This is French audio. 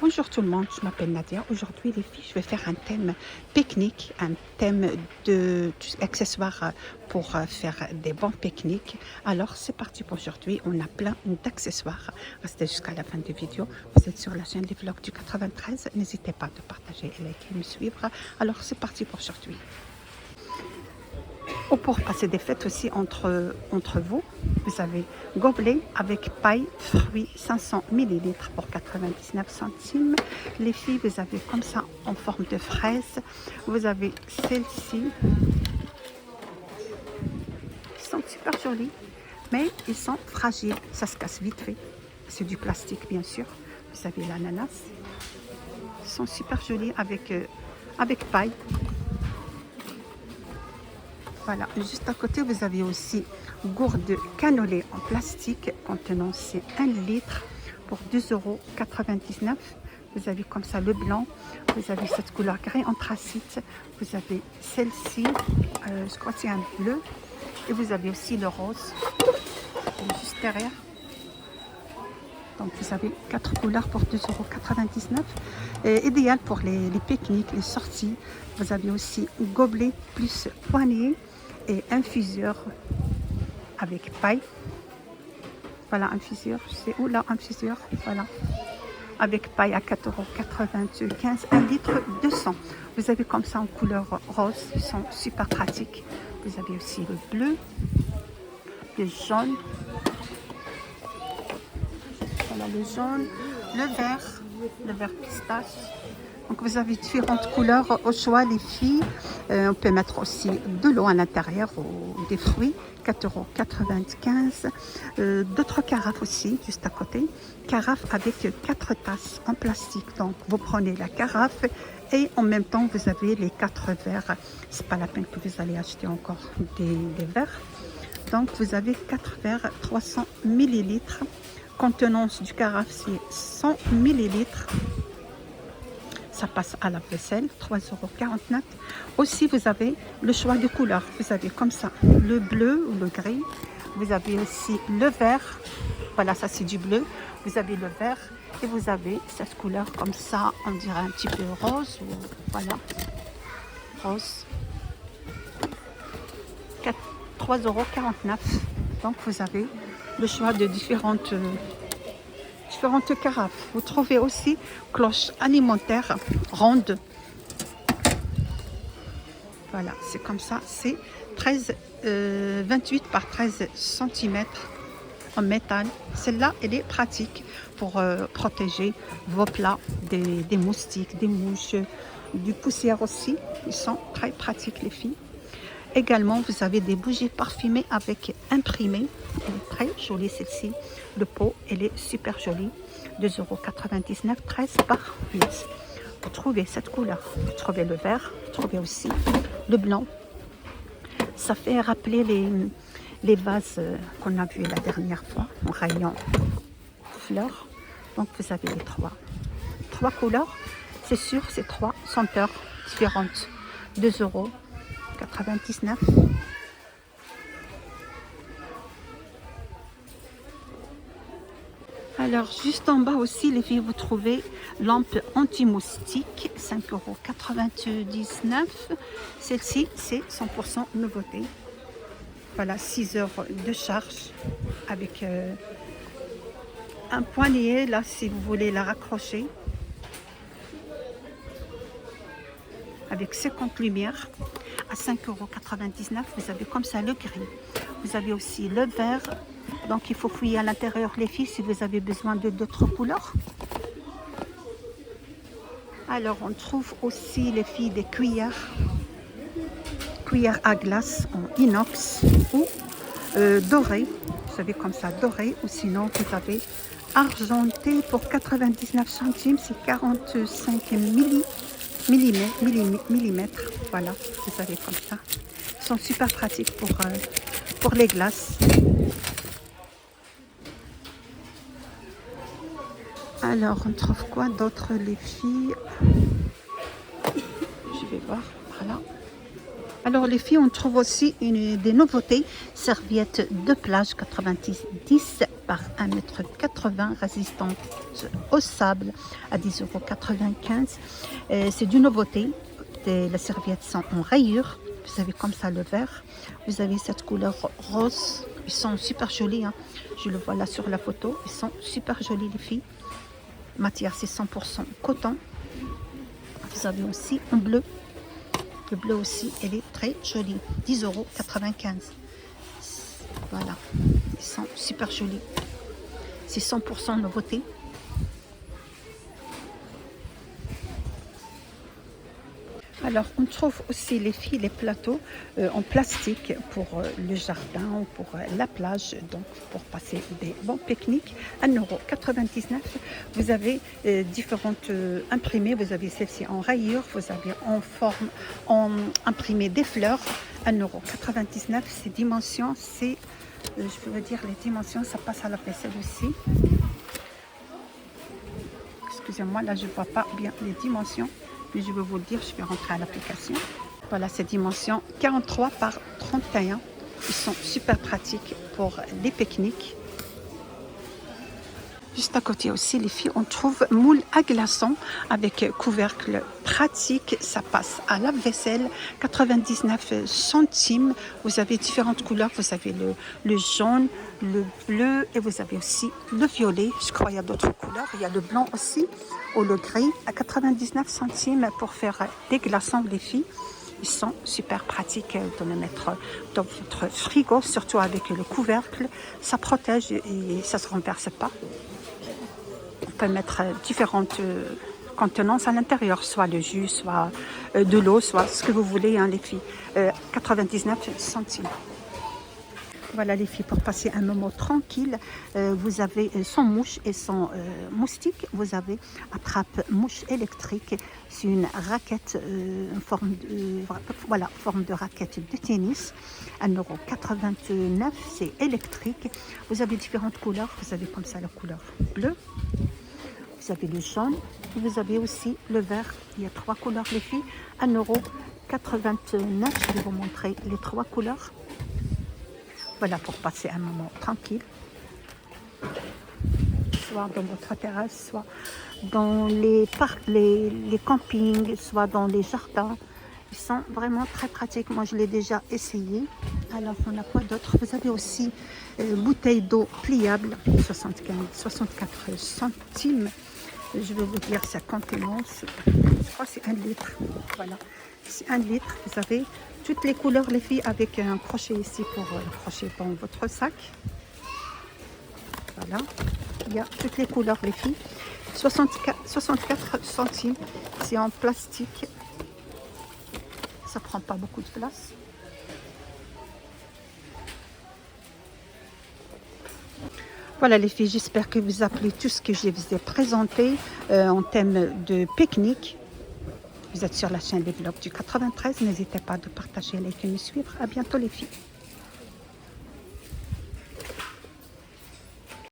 Bonjour tout le monde, je m'appelle Nadia. Aujourd'hui les filles, je vais faire un thème pique-nique, un thème d'accessoires pour faire des bons pique-niques. Alors c'est parti pour aujourd'hui, on a plein d'accessoires. Restez jusqu'à la fin de la vidéo. Vous êtes sur la chaîne Les Vlogs du 93. N'hésitez pas à partager et liker et me suivre. Alors c'est parti pour aujourd'hui. Ou pour passer des fêtes aussi entre vous, vous avez gobelet avec paille fruits 500 ml pour 99 centimes. Les filles, vous avez comme ça en forme de fraise. Vous avez celle-ci. Ils sont super jolis, mais ils sont fragiles. Ça se casse vite fait. C'est du plastique, bien sûr. Vous avez l'ananas. Ils sont super jolis avec paille. Voilà, juste à côté, vous avez aussi gourde cannelée en plastique contenant c'est 1 litre pour 2,99 €. Vous avez comme ça le blanc, vous avez cette couleur gris anthracite, vous avez celle-ci, je crois que c'est un bleu, et vous avez aussi le rose, juste derrière. Donc vous avez 4 couleurs pour 2,99 €. Idéal pour les pique-niques, les sorties. Vous avez aussi gobelet plus poignée et infuseur avec paille. Voilà, infuseur, c'est où là, infuseur, voilà. Avec paille à 4,95 €, 1 litre 200. Vous avez comme ça en couleur rose, ils sont super pratiques. Vous avez aussi le bleu, le jaune. Voilà le jaune, le vert pistache. Donc vous avez différentes couleurs au choix les filles. On peut mettre aussi de l'eau à l'intérieur ou des fruits, 4,95 €. D'autres carafes aussi, juste à côté. Carafe avec 4 tasses en plastique. Donc vous prenez la carafe et en même temps vous avez les 4 verres. C'est pas la peine que vous allez acheter encore des verres. Donc vous avez 4 verres, 300 ml. Contenance du carafe, c'est 100 ml. Ça passe à la vaisselle, 3,49 €. Aussi, vous avez le choix de couleurs. Vous avez comme ça le bleu ou le gris. Vous avez aussi le vert. Voilà, ça c'est du bleu. Vous avez le vert et vous avez cette couleur comme ça. On dirait un petit peu rose. Ou, voilà, rose. 3,49 €. Donc, vous avez le choix de différentes carafes. Vous trouvez aussi cloche alimentaire ronde. Voilà, c'est comme ça. C'est 28 par 13 cm en métal. Celle-là, elle est pratique pour protéger vos plats des moustiques, des mouches, du poussière aussi. Ils sont très pratiques, les filles. Également, vous avez des bougies parfumées avec imprimé. Elle est très jolie celle-ci. Le pot, elle est super jolie. 2,99 €, 13 par 8. Vous trouvez cette couleur. Vous trouvez le vert. Vous trouvez aussi le blanc. Ça fait rappeler les vases qu'on a vus la dernière fois en rayon fleurs. Donc, vous avez les trois couleurs. C'est sûr, c'est 3 senteurs différentes. 2,99 €. Alors, juste en bas aussi, les filles, vous trouvez lampe anti-moustique, 5,99 €. Celle-ci, c'est 100% nouveauté. Voilà, 6 heures de charge avec un poignet, là, si vous voulez la raccrocher. Avec 50 lumières à 5,99 €. Vous avez comme ça le gris. Vous avez aussi le vert. Donc il faut fouiller à l'intérieur les filles si vous avez besoin de d'autres couleurs. Alors on trouve aussi les filles des cuillères à glace en inox ou dorées. Vous savez comme ça dorées, ou sinon vous avez argenté pour 99 centimes, c'est 45 millimètres. Voilà, vous avez comme ça. Ils sont super pratiques pour les glaces. Alors, on trouve quoi d'autre, les filles? Je vais voir, voilà. Alors, les filles, on trouve aussi des nouveautés. Serviettes de plage, 90 par 1,80 m, résistante au sable à 10,95 €. C'est d'une nouveauté. Les serviettes sont en rayures. Vous avez comme ça le vert. Vous avez cette couleur rose. Ils sont super jolis, hein. Je le vois là sur la photo. Ils sont super jolis, les filles. Matière, c'est 100% coton. Vous avez aussi un bleu. Le bleu aussi, elle est très jolie. 10,95 €. Voilà. Ils sont super jolis. C'est 100% nouveauté. Alors, on trouve aussi les filles, les plateaux en plastique pour le jardin ou pour la plage, donc pour passer des bons pique-niques. 1,99 €. Vous avez différentes imprimées. Vous avez celle-ci en rayure, vous avez en forme, en imprimé des fleurs. 1,99 €. Ces dimensions, c'est, je peux vous dire, les dimensions, ça passe à la vaisselle aussi. Excusez-moi, là, je ne vois pas bien les dimensions. Mais je vais vous le dire, je vais rentrer à l'application. Voilà ces dimensions, 43 par 31. Ils sont super pratiques pour les pique-niques. Juste à côté aussi, les filles, on trouve moule à glaçons avec couvercle pratique. Ça passe à la vaisselle, 99 centimes. Vous avez différentes couleurs. Vous avez le jaune, le bleu et vous avez aussi le violet. Je crois qu'il y a d'autres couleurs. Il y a le blanc aussi ou le gris à 99 centimes pour faire des glaçons, les filles. Ils sont super pratiques de les mettre dans votre frigo, surtout avec le couvercle. Ça protège et ça ne se renverse pas. On peut mettre différentes contenances à l'intérieur, soit le jus, soit de l'eau, soit ce que vous voulez, hein, les filles. 99 centimes. Voilà les filles, pour passer un moment tranquille, vous avez sans mouche et sans moustique, vous avez attrape-mouche électrique. C'est une raquette, forme de raquette de tennis, 1,89 €, c'est électrique. Vous avez différentes couleurs, vous avez comme ça la couleur bleue, vous avez le jaune, et vous avez aussi le vert. Il y a 3 couleurs les filles, 1,89 €. Je vais vous montrer les 3 couleurs. Voilà, pour passer un moment tranquille, soit dans votre terrasse, soit dans les parcs, les campings, soit dans les jardins. Ils sont vraiment très pratiques. Moi, je l'ai déjà essayé. Alors, on a quoi d'autre? Vous avez aussi bouteille d'eau pliable, 64 centimes. Je vais vous dire sa contenance. Je crois que c'est 1 litre. Voilà, c'est 1 litre. Vous avez toutes les couleurs, les filles, avec un crochet ici pour accrocher dans votre sac. Voilà, il y a toutes les couleurs, les filles. 64 centimes. C'est en plastique. Ça prend pas beaucoup de place. Voilà les filles, j'espère que vous appelez tout ce que je vous ai présenté en thème de pique-nique. Vous êtes sur la chaîne des vlogs du 93. N'hésitez pas de partager, liker et me suivre. À bientôt les filles.